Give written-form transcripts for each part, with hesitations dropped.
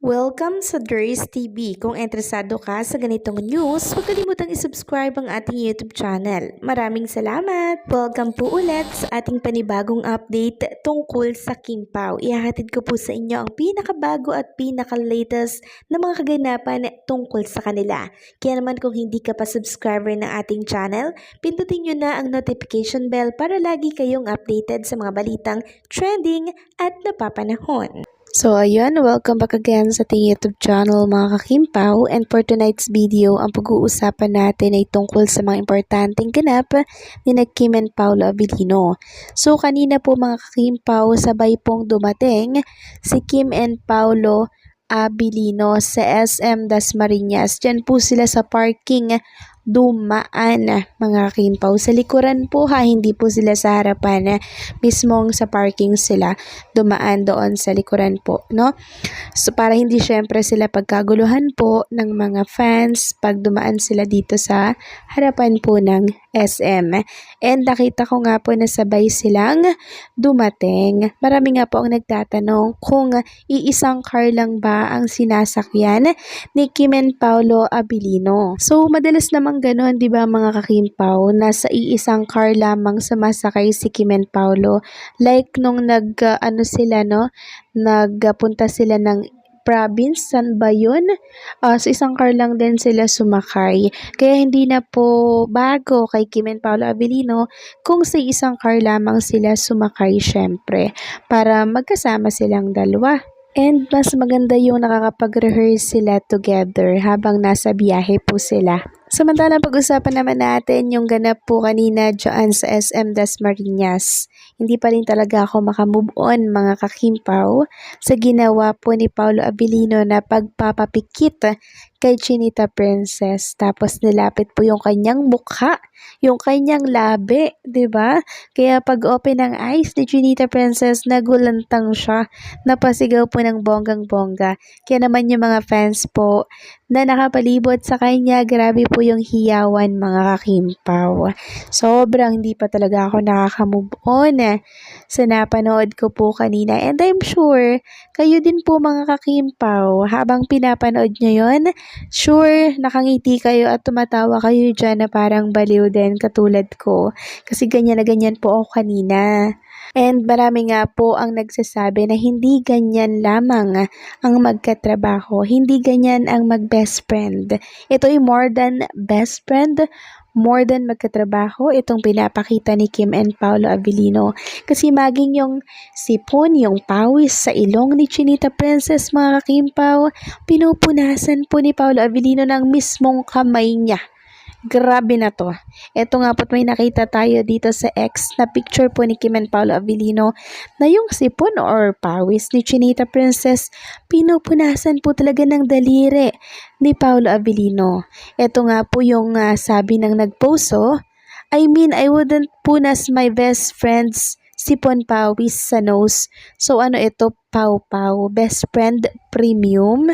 Welcome sa Dries TV. Kung interesado ka sa ganitong news, huwag kalimutang isubscribe ang ating YouTube channel. Maraming salamat! Welcome po ulit sa ating panibagong update tungkol sa Kim Pao. Ihahatid ko po sa inyo ang pinakabago at pinaka-latest na mga kaganapan tungkol sa kanila. Kaya naman kung hindi ka pa subscriber ng ating channel, pindutin nyo na ang notification bell para lagi kayong updated sa mga balitang trending at napapanahon. So ayun, welcome back again sa ating YouTube channel mga kakimpaw, and for tonight's video, ang pag-uusapan natin ay tungkol sa mga importanteng ganap ni Kim and Paolo Abilino. So kanina po mga kakimpaw, sabay pong dumating si Kim and Paolo Abilino sa SM Dasmariñas. Diyan po sila sa parking dumaan mga kakimpaw. Sa likuran po hindi po sila sa harapan, mismong sa parking sila dumaan doon sa likuran po, no? So para hindi syempre sila pagkaguluhan po ng mga fans pag dumaan sila dito sa harapan po ng SM. And nakita ko nga po na sabay silang dumating. Marami nga po ang nagtatanong kung iisang car lang ba ang sinasakyan ni Kim and Paolo Abilino. So madalas namang ganon, di ba mga kakimpaw, nasa iisang car lamang sumasakay si Kim and Paolo. Like nung nagpunta sila ng province, san ba yun? Sa isang car lang din sila sumakay. Kaya hindi na po bago kay Kim and Paolo Abilino kung sa isang car lamang sila sumakay syempre, para magkasama silang dalawa. And mas maganda yung nakakapag-rehearse sila together habang nasa biyahe po sila. Samantalang pag-usapan naman natin yung ganap po kanina dyan sa SM Dasmariñas. Hindi pa rin talaga ako makamove on mga kakimpaw sa ginawa po ni Paolo Abilino na pagpapapikit kay Chinita Princess. Tapos nilapit po yung kanyang mukha, yung kanyang labi, 'di ba? Kaya pag open ng eyes ni Chinita Princess, nagulantang siya, napasigaw po ng bonggang-bongga. Kaya naman yung mga fans po na nakapalibot sa kanya, grabe po yung hiyawan mga kakimpaw. Sobrang hindi pa talaga ako nakaka-move on sa napanood ko po kanina. And I'm sure, kayo din po mga kakimpaw, habang pinapanood nyo yun, sure, nakangiti kayo at tumatawa kayo dyan na parang baliw din katulad ko. Kasi ganyan na ganyan po ako kanina. And marami nga po ang nagsasabi na hindi ganyan lamang ang magkatrabaho, hindi ganyan ang mag-best friend. Ito ay more than best friend, more than magkatrabaho, itong pinapakita ni Kim and Paolo Abilino. Kasi maging yung sipon, yung pawis sa ilong ni Chinita Princess mga kakimpaw, pinupunasan po ni Paolo Abilino ng mismong kamay niya. Grabe na to. Ito nga po't may nakita tayo dito sa X na picture po ni Kim and Paolo Abilino na yung sipon or pawis ni Chinita Princess pinupunasan po talaga ng daliri ni Paolo Abilino. Ito nga po yung sabi ng nagpost, I mean, I wouldn't punas my best friend's sipon pawis sa nose. So ano ito? Pau-pau. Best friend premium.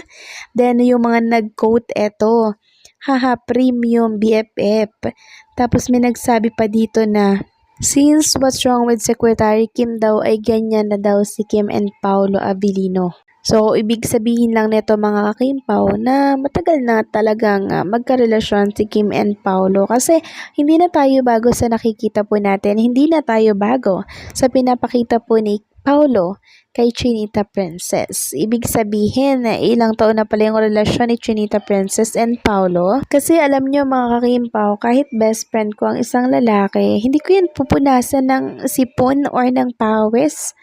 Then yung mga nag-quote ito, haha, premium BFF. Tapos may nagsabi pa dito na, since what's wrong with Secretary Kim daw ay ganyan na daw si Kim and Paolo Abilino. So, ibig sabihin lang nito mga kakimpaw na matagal na talagang magkarelasyon si Kim and Paolo, kasi hindi na tayo bago sa nakikita po natin, hindi na tayo bago sa pinapakita po ni Paolo kay Chinita Princess. Ibig sabihin, ilang taon na pala yung relasyon ni Chinita Princess and Paolo. Kasi alam nyo mga kakimpaw, kahit best friend ko ang isang lalaki, hindi ko yan pupunasan ng sipon or ng pawis.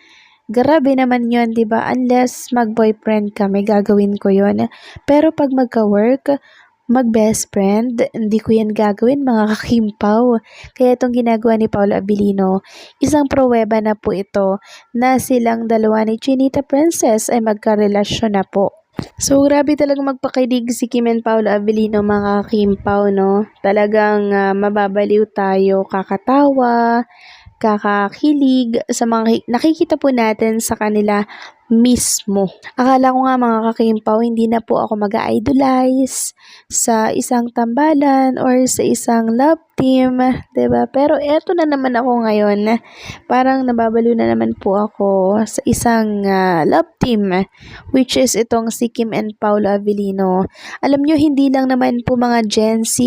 Grabe naman yun, di ba? Unless mag-boyfriend kami, gagawin ko yun. Pero pag magka-work, mag-best friend, hindi ko yan gagawin mga kakimpaw. Kaya itong ginagawa ni Paolo Abilino, isang pruweba na po ito na silang dalawa ni Chinita Princess ay magkarelasyon na po. So, grabe talagang magpakilig si Kim and Paolo Abilino mga kakimpaw, no? Talagang mababaliw tayo, kakatawa, kakakilig sa mga nakikita po natin sa kanila mismo. Akala ko nga mga kakimpaw, hindi na po ako mag-idolize sa isang tambalan or sa isang love team, 'di ba? Pero eto na naman ako ngayon. Parang nababaliw na naman po ako sa isang love team, which is itong si Kim and Paolo Avellino. Alam nyo, hindi lang naman po mga Gen Z,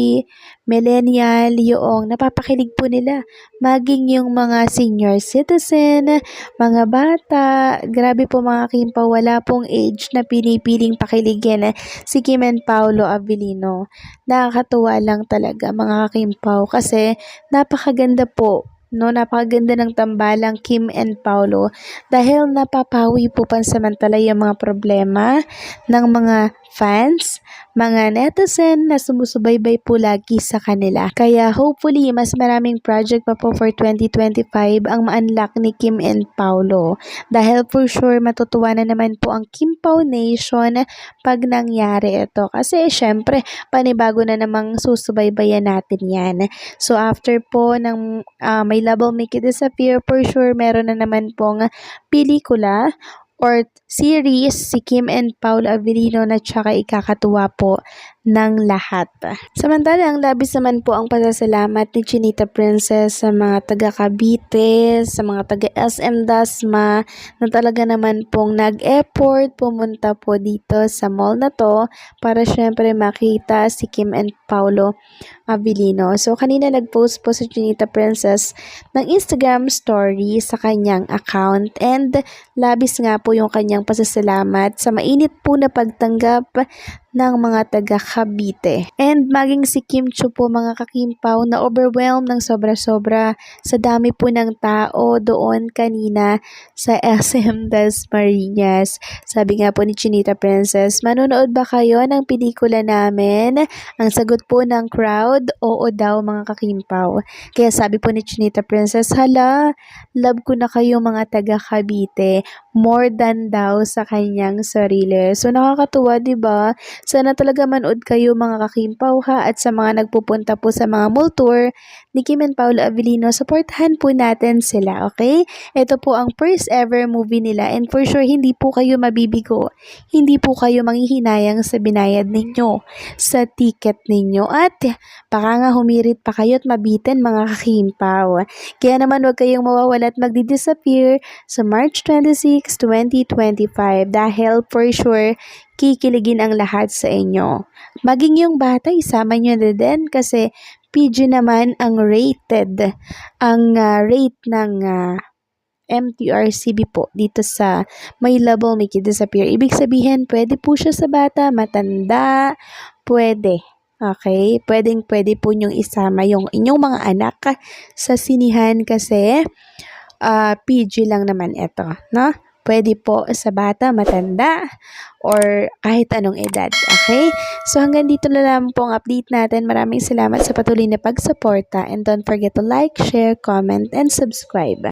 millennial, yung napapakilig po nila. Maging yung mga senior citizen, mga bata, grabe po mga kimpaw, wala pong age na pinipiling pakiligin si Kim and Paolo Avellino. Nakakatuwa lang talaga mga kimpaw kasi napakaganda po. No, napakaganda ng tambalang Kim and Paolo dahil napapawi po pansamantala yung mga problema ng mga fans, mga netizen na sumusubaybay po lagi sa kanila. Kaya hopefully, mas maraming project pa po for 2025 ang ma-unlock ni Kim and Paolo. Dahil for sure, matutuwa na naman po ang Kim Pao Nation pag nangyari ito. Kasi syempre, panibago na namang susubaybayan natin yan. So after po ng My Love Will Make You Disappear, for sure, meron na naman pong pelikula or series si Kim and Paolo Avellino na tsaka ikakatuwa po ng lahat. Samantalang labis naman po ang pasasalamat ni Chinita Princess sa mga taga Cavite, sa mga taga SM Dasma na talaga naman pong nag-effort pumunta po dito sa mall na to para syempre makita si Kim and Paolo Avellino. So kanina nag-post po si Chinita Princess ng Instagram story sa kanyang account and labis nga po yung kanyang pasasalamat sa mainit po na pagtanggap ng mga taga Cavite. And maging si Kim Chiu po mga kakimpaw na overwhelmed ng sobra-sobra sa dami po ng tao doon kanina sa SM Dasmariñas. Sabi nga po ni Chinita Princess, manonood ba kayo ng pelikula namin? Ang sagot po ng crowd, oo daw mga kakimpaw. Kaya sabi po ni Chinita Princess, hala, love ko na kayo mga taga Cavite, more than daw sa kanyang sarili. So nakakatuwa, 'di ba? Sana talaga manood kayo mga kakimpaw ha, at sa mga nagpupunta po sa mga mall tour ni Kim and Paolo Avellino, supportahan po natin sila, okay? Ito po ang first ever movie nila and for sure hindi po kayo mabibigo, hindi po kayo manghihinayang sa binayad ninyo, sa ticket ninyo at baka nga humirit pa kayo at mabitin mga kakimpaw. Kaya naman huwag kayong mawawala at magdi-disappear sa March 26, 2025 dahil for sure kikiligin ang lahat sa inyo. Maging yung bata, isama nyo na din kasi PG naman ang rated. Ang rate ng MTRCB po dito sa My Love Will Make You Disappear. Ibig sabihin, pwede po siya sa bata, matanda, pwede. Okay? Pwede po nyong isama yung inyong mga anak sa sinihan kasi PG lang naman ito, no? Pwede po sa bata, matanda, or kahit anong edad. Okay? So hanggang dito na lang po ang update natin. Maraming salamat sa patuloy na pagsuporta and don't forget to like, share, comment, and subscribe.